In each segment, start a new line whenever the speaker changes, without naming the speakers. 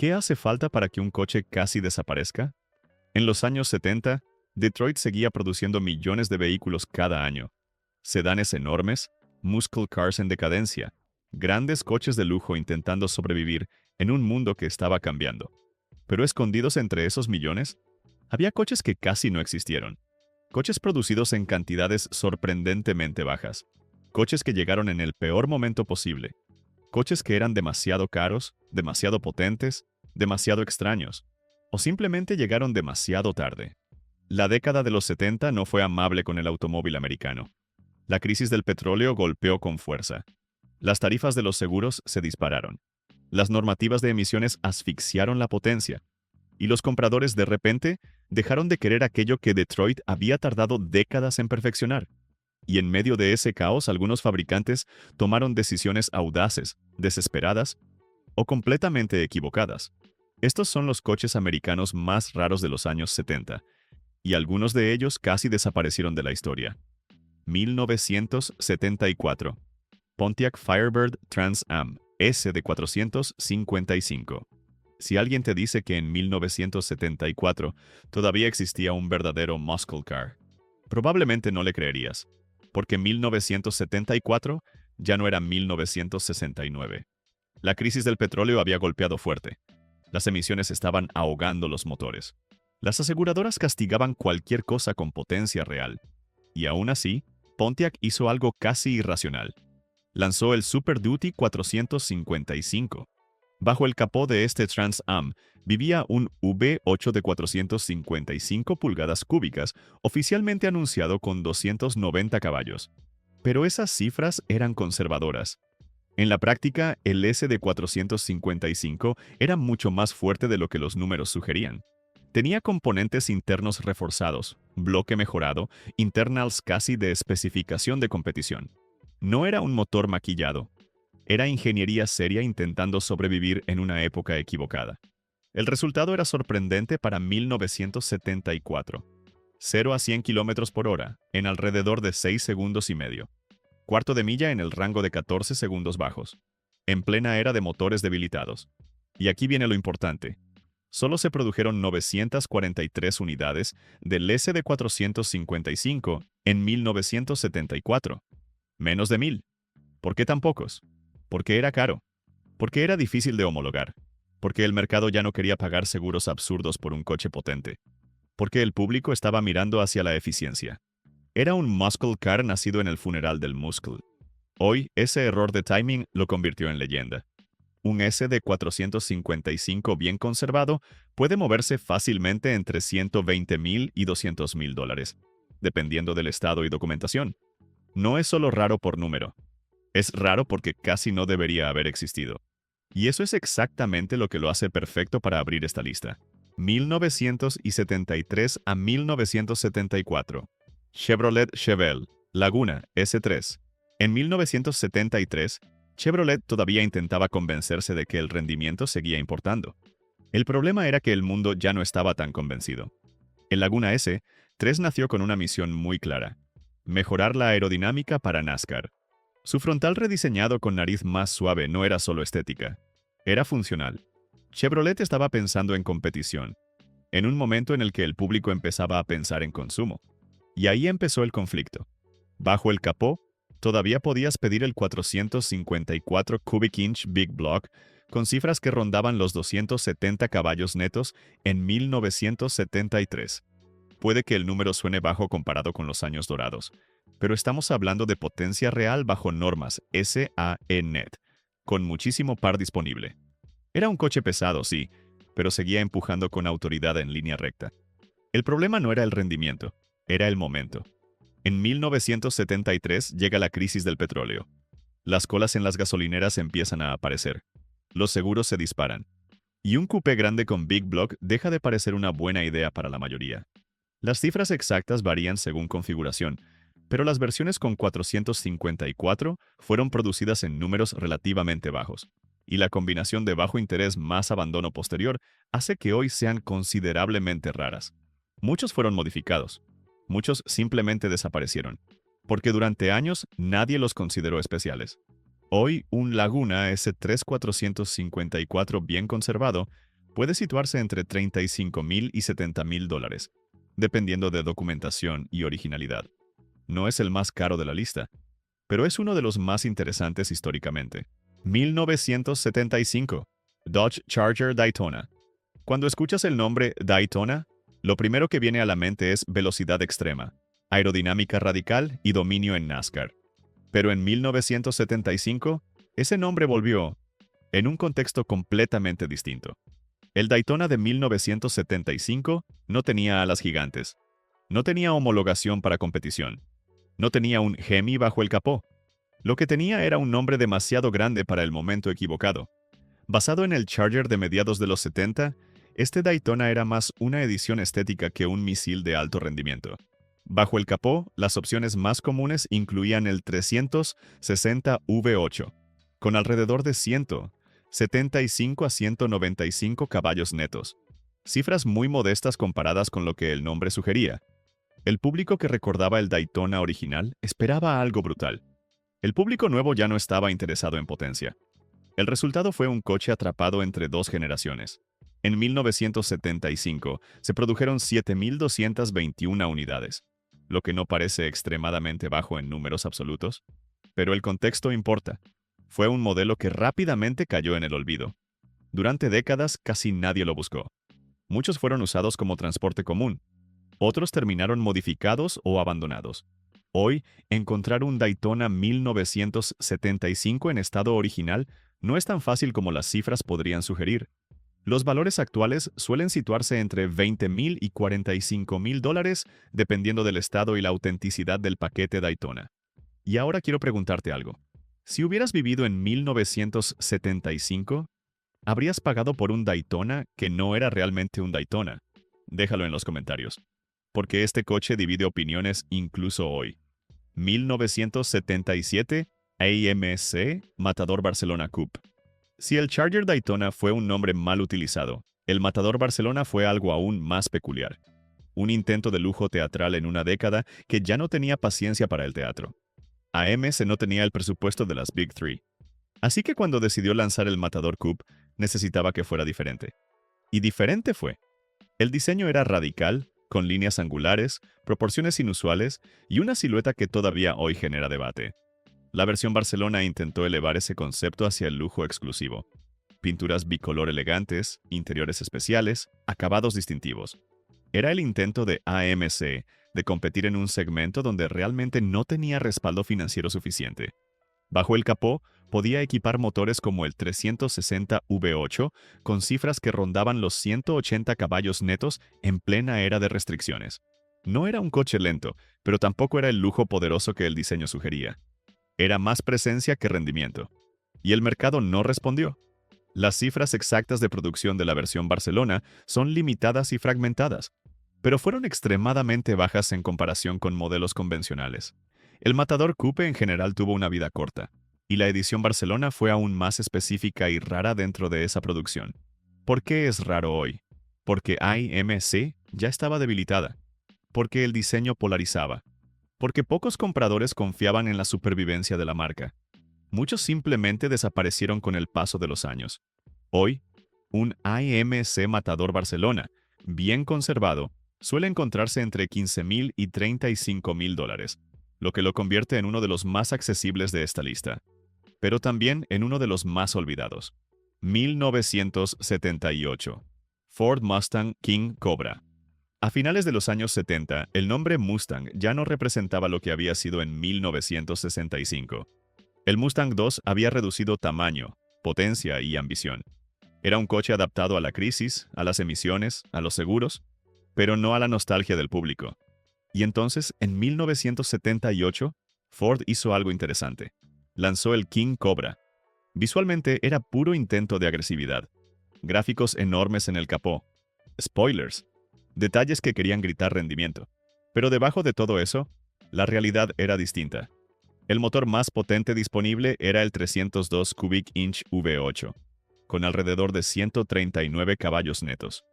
¿Qué hace falta para que un coche casi desaparezca? En los años 70, Detroit seguía produciendo millones de vehículos cada año. Sedanes enormes, muscle cars en decadencia, grandes coches de lujo intentando sobrevivir en un mundo que estaba cambiando. Pero escondidos entre esos millones, había coches que casi no existieron. Coches producidos en cantidades sorprendentemente bajas. Coches que llegaron en el peor momento posible. Coches que eran demasiado caros, demasiado potentes, demasiado extraños, o simplemente llegaron demasiado tarde. La década de los 70 no fue amable con el automóvil americano. La crisis del petróleo golpeó con fuerza. Las tarifas de los seguros se dispararon. Las normativas de emisiones asfixiaron la potencia. Y los compradores de repente dejaron de querer aquello que Detroit había tardado décadas en perfeccionar. Y en medio de ese caos, algunos fabricantes tomaron decisiones audaces, desesperadas o completamente equivocadas. Estos son los coches americanos más raros de los años 70, y algunos de ellos casi desaparecieron de la historia. 1974. Pontiac Firebird Trans Am, S de 455. Si alguien te dice que en 1974 todavía existía un verdadero muscle car, probablemente no le creerías, porque 1974 ya no era 1969. La crisis del petróleo había golpeado fuerte. Las emisiones estaban ahogando los motores. Las aseguradoras castigaban cualquier cosa con potencia real. Y aún así, Pontiac hizo algo casi irracional. Lanzó el Super Duty 455. Bajo el capó de este Trans Am vivía un V8 de 455 pulgadas cúbicas, oficialmente anunciado con 290 caballos. Pero esas cifras eran conservadoras. En la práctica, el S de 455 era mucho más fuerte de lo que los números sugerían. Tenía componentes internos reforzados, bloque mejorado, internals casi de especificación de competición. No era un motor maquillado. Era ingeniería seria intentando sobrevivir en una época equivocada. El resultado era sorprendente para 1974. 0 a 100 km por hora, en alrededor de 6 segundos y medio. Cuarto de milla en el rango de 14 segundos bajos. En plena era de motores debilitados. Y aquí viene lo importante. Solo se produjeron 943 unidades del S de 455 en 1974. Menos de 1000. ¿Por qué tan pocos? Porque era caro. Porque era difícil de homologar. Porque el mercado ya no quería pagar seguros absurdos por un coche potente. Porque el público estaba mirando hacia la eficiencia. Era un muscle car nacido en el funeral del muscle. Hoy, ese error de timing lo convirtió en leyenda. Un S de 455 bien conservado puede moverse fácilmente entre $120,000 y $200,000, dependiendo del estado y documentación. No es solo raro por número. Es raro porque casi no debería haber existido. Y eso es exactamente lo que lo hace perfecto para abrir esta lista. 1973 a 1974. Chevrolet Chevelle, Laguna S3. En 1973, Chevrolet todavía intentaba convencerse de que el rendimiento seguía importando. El problema era que el mundo ya no estaba tan convencido. El Laguna S3 nació con una misión muy clara: mejorar la aerodinámica para NASCAR. Su frontal rediseñado con nariz más suave no era solo estética, era funcional. Chevrolet estaba pensando en competición, en un momento en el que el público empezaba a pensar en consumo. Y ahí empezó el conflicto. Bajo el capó, todavía podías pedir el 454 cubic inch Big Block con cifras que rondaban los 270 caballos netos en 1973. Puede que el número suene bajo comparado con los años dorados, pero estamos hablando de potencia real bajo normas SAE Net, con muchísimo par disponible. Era un coche pesado, sí, pero seguía empujando con autoridad en línea recta. El problema no era el rendimiento, era el momento. En 1973 llega la crisis del petróleo. Las colas en las gasolineras empiezan a aparecer. Los seguros se disparan. Y un coupé grande con Big Block deja de parecer una buena idea para la mayoría. Las cifras exactas varían según configuración, pero las versiones con 454 fueron producidas en números relativamente bajos. Y la combinación de bajo interés más abandono posterior hace que hoy sean considerablemente raras. Muchos fueron modificados. Muchos simplemente desaparecieron, porque durante años nadie los consideró especiales. Hoy, un Laguna S3 454 bien conservado Puede situarse entre $35,000 y $70,000, dependiendo de documentación y originalidad. No es el más caro de la lista, pero es uno de los más interesantes históricamente. 1975. Dodge Charger Daytona. Cuando escuchas el nombre Daytona, lo primero que viene a la mente es velocidad extrema, aerodinámica radical y dominio en NASCAR. Pero en 1975, ese nombre volvió en un contexto completamente distinto. El Daytona de 1975 no tenía alas gigantes, no tenía homologación para competición, no tenía un Hemi bajo el capó. Lo que tenía era un nombre demasiado grande para el momento equivocado. Basado en el Charger de mediados de los 70, este Daytona era más una edición estética que un misil de alto rendimiento. Bajo el capó, las opciones más comunes incluían el 360 V8, con alrededor de 175 a 195 caballos netos, cifras muy modestas comparadas con lo que el nombre sugería. El público que recordaba el Daytona original esperaba algo brutal. El público nuevo ya no estaba interesado en potencia. El resultado fue un coche atrapado entre dos generaciones. En 1975 se produjeron 7,221 unidades, lo que no parece extremadamente bajo en números absolutos, pero el contexto importa. Fue un modelo que rápidamente cayó en el olvido. Durante décadas casi nadie lo buscó. Muchos fueron usados como transporte común. Otros terminaron modificados o abandonados. Hoy, encontrar un Daytona 1975 en estado original no es tan fácil como las cifras podrían sugerir. Los valores actuales suelen situarse entre $20,000 y $45,000 dependiendo del estado y la autenticidad del paquete Daytona. Y ahora quiero preguntarte algo. Si hubieras vivido en 1975, ¿habrías pagado por un Daytona que no era realmente un Daytona? Déjalo en los comentarios, porque este coche divide opiniones incluso hoy. 1977 AMC Matador Barcelona Coupe. Si el Charger Daytona fue un nombre mal utilizado, el Matador Barcelona fue algo aún más peculiar. Un intento de lujo teatral en una década que ya no tenía paciencia para el teatro. AMC no tenía el presupuesto de las Big Three. Así que cuando decidió lanzar el Matador Coupe, necesitaba que fuera diferente. Y diferente fue. El diseño era radical, con líneas angulares, proporciones inusuales y una silueta que todavía hoy genera debate. La versión Barcelona intentó elevar ese concepto hacia el lujo exclusivo. Pinturas bicolor elegantes, interiores especiales, acabados distintivos. Era el intento de AMC de competir en un segmento donde realmente no tenía respaldo financiero suficiente. Bajo el capó, podía equipar motores como el 360 V8 con cifras que rondaban los 180 caballos netos en plena era de restricciones. No era un coche lento, pero tampoco era el lujo poderoso que el diseño sugería. Era más presencia que rendimiento. Y el mercado no respondió. Las cifras exactas de producción de la versión Barcelona son limitadas y fragmentadas, pero fueron extremadamente bajas en comparación con modelos convencionales. El Matador Coupe en general tuvo una vida corta, y la edición Barcelona fue aún más específica y rara dentro de esa producción. ¿Por qué es raro hoy? Porque AMC ya estaba debilitada, porque el diseño polarizaba, porque pocos compradores confiaban en la supervivencia de la marca. Muchos simplemente desaparecieron con el paso de los años. Hoy, un AMC Matador Barcelona, bien conservado, suele encontrarse entre $15,000 y $35,000, lo que lo convierte en uno de los más accesibles de esta lista, pero también en uno de los más olvidados. 1978. Ford Mustang King Cobra. A finales de los años 70, el nombre Mustang ya no representaba lo que había sido en 1965. El Mustang II había reducido tamaño, potencia y ambición. Era un coche adaptado a la crisis, a las emisiones, a los seguros, pero no a la nostalgia del público. Y entonces, en 1978, Ford hizo algo interesante. Lanzó el King Cobra. Visualmente era puro intento de agresividad. Gráficos enormes en el capó. Spoilers. Detalles que querían gritar rendimiento. Pero debajo de todo eso, la realidad era distinta. El motor más potente disponible era el 302 Cubic Inch V8, con alrededor de 139 caballos netos,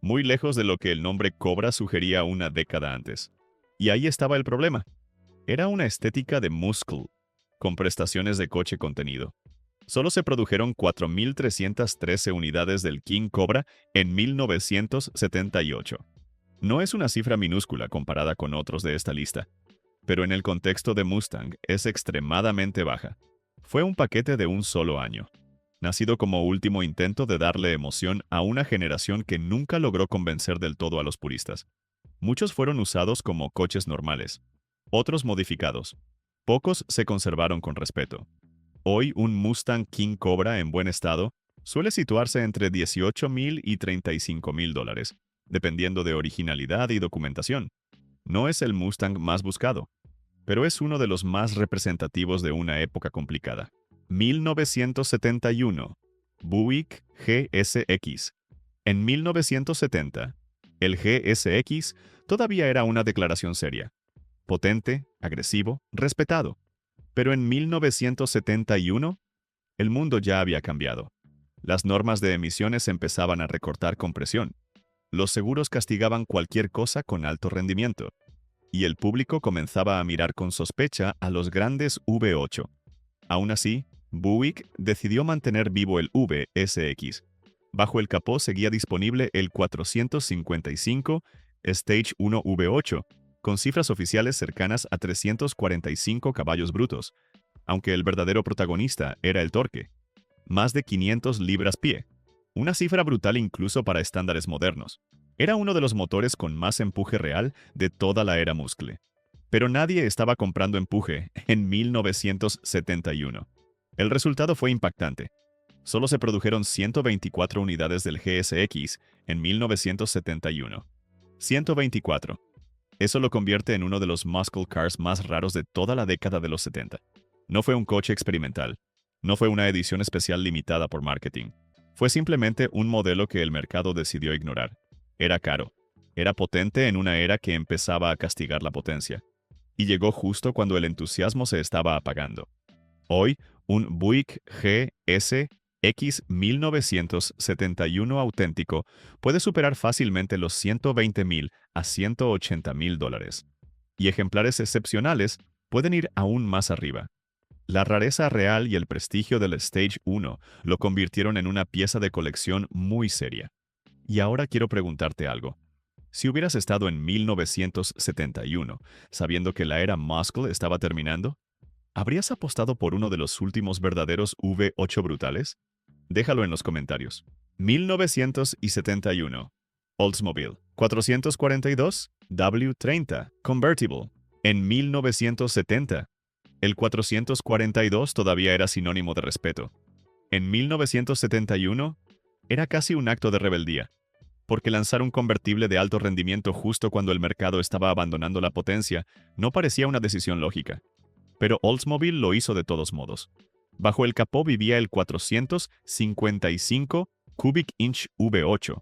muy lejos de lo que el nombre Cobra sugería una década antes. Y ahí estaba el problema. Era una estética de muscle, con prestaciones de coche contenido. Solo se produjeron 4.313 unidades del King Cobra en 1978. No es una cifra minúscula comparada con otros de esta lista, pero en el contexto de Mustang es extremadamente baja. Fue un paquete de un solo año, nacido como último intento de darle emoción a una generación que nunca logró convencer del todo a los puristas. Muchos fueron usados como coches normales, otros modificados. Pocos se conservaron con respeto. Hoy, un Mustang King Cobra en buen estado suele situarse entre $18,000 y $35,000, dependiendo de originalidad y documentación. No es el Mustang más buscado, pero es uno de los más representativos de una época complicada. 1971. Buick GSX. En 1970, el GSX todavía era una declaración seria. Potente, agresivo, respetado. Pero en 1971, el mundo ya había cambiado. Las normas de emisiones empezaban a recortar compresión. Los seguros castigaban cualquier cosa con alto rendimiento. Y el público comenzaba a mirar con sospecha a los grandes V8. Aún así, Buick decidió mantener vivo el VSX. Bajo el capó seguía disponible el 455 Stage 1 V8, con cifras oficiales cercanas a 345 caballos brutos, aunque el verdadero protagonista era el torque. Más de 500 libras-pie, una cifra brutal incluso para estándares modernos. Era uno de los motores con más empuje real de toda la era muscle. Pero nadie estaba comprando empuje en 1971. El resultado fue impactante. Solo se produjeron 124 unidades del GSX en 1971. 124. Eso lo convierte en uno de los muscle cars más raros de toda la década de los 70. No fue un coche experimental. No fue una edición especial limitada por marketing. Fue simplemente un modelo que el mercado decidió ignorar. Era caro. Era potente en una era que empezaba a castigar la potencia. Y llegó justo cuando el entusiasmo se estaba apagando. Hoy, un Buick GSX 1971 auténtico puede superar fácilmente los $120,000 a $180,000. Y ejemplares excepcionales pueden ir aún más arriba. La rareza real y el prestigio del Stage 1 lo convirtieron en una pieza de colección muy seria. Y ahora quiero preguntarte algo. Si hubieras estado en 1971, sabiendo que la era muscle estaba terminando, ¿habrías apostado por uno de los últimos verdaderos V8 brutales? Déjalo en los comentarios. 1971. Oldsmobile 442 W30 Convertible. En 1970, el 442 todavía era sinónimo de respeto. En 1971, era casi un acto de rebeldía, porque lanzar un convertible de alto rendimiento justo cuando el mercado estaba abandonando la potencia no parecía una decisión lógica. Pero Oldsmobile lo hizo de todos modos. Bajo el capó vivía el 455 Cubic Inch V8,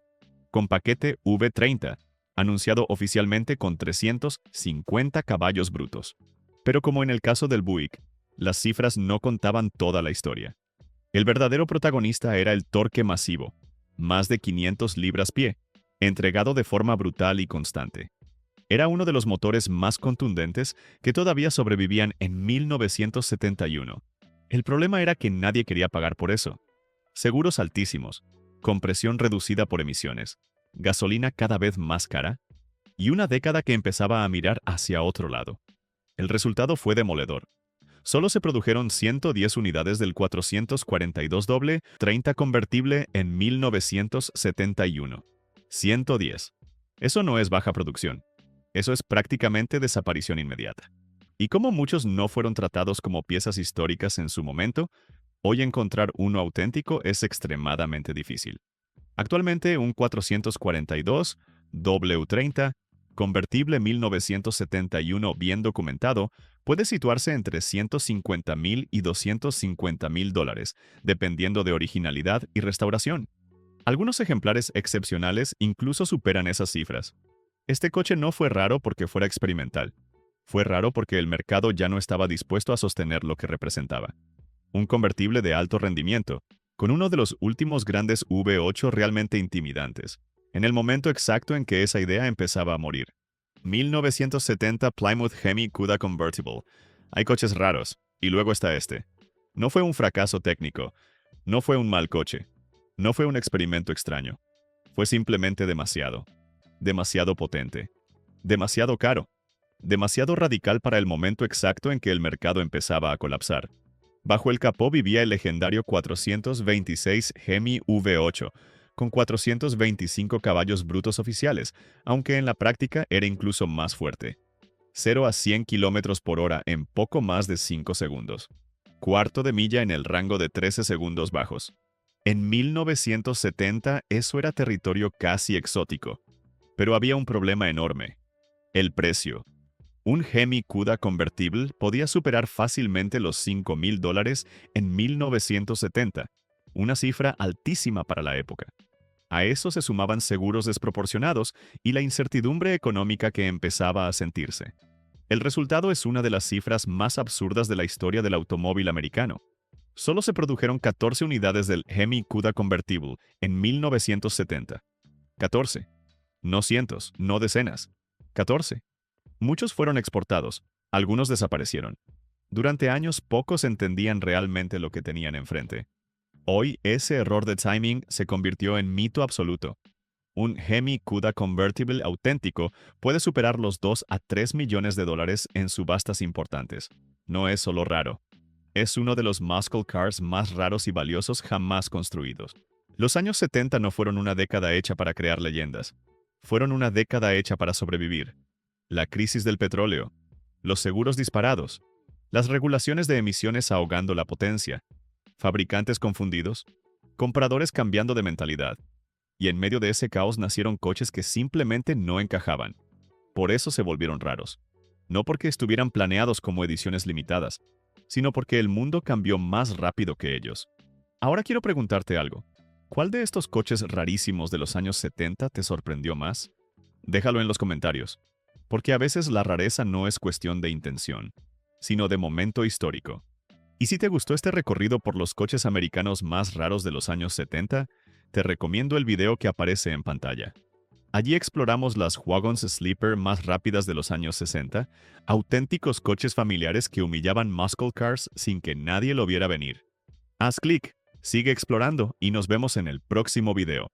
con paquete V30, anunciado oficialmente con 350 caballos brutos. Pero como en el caso del Buick, las cifras no contaban toda la historia. El verdadero protagonista era el torque masivo, más de 500 libras-pie, entregado de forma brutal y constante. Era uno de los motores más contundentes que todavía sobrevivían en 1971. El problema era que nadie quería pagar por eso. Seguros altísimos, compresión reducida por emisiones, gasolina cada vez más cara y una década que empezaba a mirar hacia otro lado. El resultado fue demoledor. Solo se produjeron 110 unidades del 442 W30 convertible en 1971. 110. Eso no es baja producción. Eso es prácticamente desaparición inmediata. Y como muchos no fueron tratados como piezas históricas en su momento, hoy encontrar uno auténtico es extremadamente difícil. Actualmente, un 442 W30 convertible 1971 bien documentado puede situarse entre $150,000 y $250,000, dependiendo de originalidad y restauración. Algunos ejemplares excepcionales incluso superan esas cifras. Este coche no fue raro porque fuera experimental. Fue raro porque el mercado ya no estaba dispuesto a sostener lo que representaba. Un convertible de alto rendimiento, con uno de los últimos grandes V8 realmente intimidantes, en el momento exacto en que esa idea empezaba a morir. 1970 Plymouth Hemi Cuda Convertible. Hay coches raros, y luego está este. No fue un fracaso técnico, no fue un mal coche, no fue un experimento extraño. Fue simplemente demasiado. Demasiado potente. Demasiado caro. Demasiado radical para el momento exacto en que el mercado empezaba a colapsar. Bajo el capó vivía el legendario 426 Hemi V8, con 425 caballos brutos oficiales, aunque en la práctica era incluso más fuerte. 0 a 100 km por hora en poco más de 5 segundos. Cuarto de milla en el rango de 13 segundos bajos. En 1970 eso era territorio casi exótico. Pero había un problema enorme. El precio. Un Hemi Cuda convertible podía superar fácilmente los $5,000 en 1970, una cifra altísima para la época. A eso se sumaban seguros desproporcionados y la incertidumbre económica que empezaba a sentirse. El resultado es una de las cifras más absurdas de la historia del automóvil americano. Solo se produjeron 14 unidades del Hemi Cuda Convertible en 1970. 14. No cientos, no decenas. 14. Muchos fueron exportados, algunos desaparecieron. Durante años pocos entendían realmente lo que tenían enfrente. Hoy ese error de timing se convirtió en mito absoluto. Un Hemi Cuda Convertible auténtico puede superar los 2 a 3 millones de dólares en subastas importantes. No es solo raro. Es uno de los muscle cars más raros y valiosos jamás construidos. Los años 70 no fueron una década hecha para crear leyendas. Fueron una década hecha para sobrevivir. La crisis del petróleo, los seguros disparados, las regulaciones de emisiones ahogando la potencia, fabricantes confundidos, compradores cambiando de mentalidad. Y en medio de ese caos nacieron coches que simplemente no encajaban. Por eso se volvieron raros. No porque estuvieran planeados como ediciones limitadas, sino porque el mundo cambió más rápido que ellos. Ahora quiero preguntarte algo. ¿Cuál de estos coches rarísimos de los años 70 te sorprendió más? Déjalo en los comentarios, porque a veces la rareza no es cuestión de intención, sino de momento histórico. Y si te gustó este recorrido por los coches americanos más raros de los años 70, te recomiendo el video que aparece en pantalla. Allí exploramos las wagons sleeper más rápidas de los años 60, auténticos coches familiares que humillaban muscle cars sin que nadie lo viera venir. Haz clic, sigue explorando y nos vemos en el próximo video.